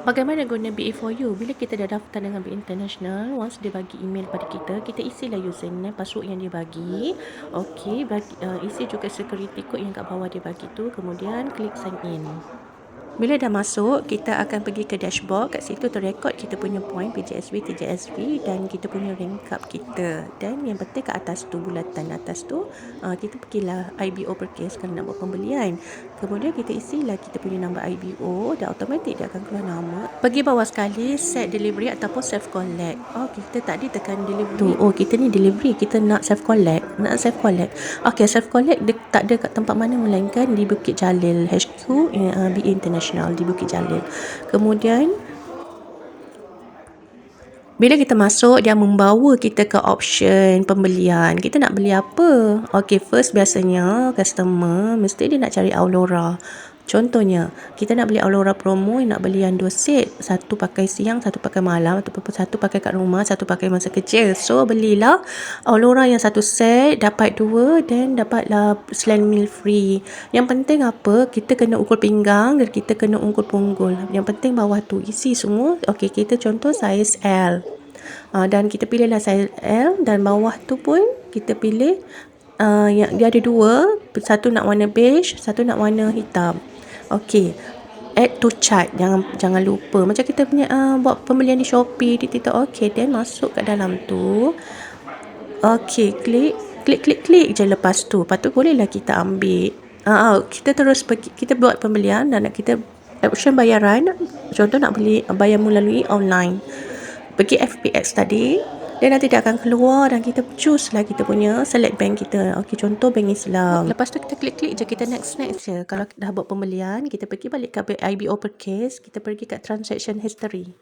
Bagaimana guna BA4U? Bila kita dah daftar dengan BA International, once dia bagi email pada kita, kita isilah username, password yang dia bagi. Okey, isi juga security code yang kat bawah dia bagi tu, kemudian klik sign in. Bila dah masuk, kita akan pergi ke dashboard. Kat situ terrekod kita punya point PJSV, TJSV dan kita punya rank up kita. Dan yang penting kat atas tu, bulatan atas tu, kita pergilah IBO per case kalau nak buat pembelian. Kemudian kita isilah kita punya number IBO dan automatik dia akan keluar nama. Pergi bawah sekali, set delivery ataupun self collect. Oh, kita tadi tekan delivery tu. Oh, kita ni delivery, kita nak self collect. Okey, self collect dia tak ada kat tempat mana melainkan di Bukit Jalil HQ BA International di Bukit Jalil. Kemudian bila kita masuk, dia membawa kita ke option pembelian. Kita nak beli apa? Okey, first biasanya customer mesti dia nak cari Aurora. Contohnya, kita nak beli Aurora promo, nak beli yang 2 set. Satu pakai siang, satu pakai malam, ataupun satu pakai kat rumah, satu pakai masa kerja. So, belilah Aurora yang 1 set, dapat 2 dan dapatlah selain meal free. Yang penting apa? Kita kena ukur pinggang dan kita kena ukur punggul. Yang penting bawah tu isi semua. Okey, kita contoh saiz L. Dan kita pilihlah saiz L dan bawah tu pun kita pilih yang dia ada 2, satu nak warna beige, satu nak warna hitam. Okey, add to cart, jangan lupa macam kita punya buat pembelian di Shopee, di TikTok. Okey, then masuk kat dalam tu. Okey, klik je lepas tu. Lepas tu bolehlah kita ambil. Kita terus pergi, kita buat pembelian dan kita option bayaran. Contoh nak bayar melalui online. Pergi FPX tadi, dan nanti dia akan keluar dan kita choose lah kita punya select bank kita. Okey, contoh Bank Islam. Lepas tu kita klik je, kita next je. Kalau dah buat pembelian, kita pergi balik ke IBO per case, kita pergi kat transaction history.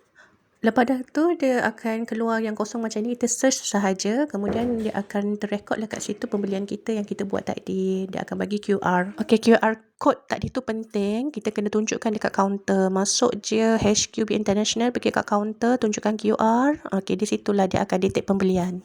Lepas dah tu, dia akan keluar yang kosong macam ni. Kita search sahaja. Kemudian dia akan terrekod lah kat situ pembelian kita yang kita buat tadi. Dia akan bagi QR. Okey, QR code tadi tu penting. Kita kena tunjukkan dekat kaunter. Masuk je HQB International, pergi kat kaunter, tunjukkan QR. Okey, di situlah dia akan detect pembelian.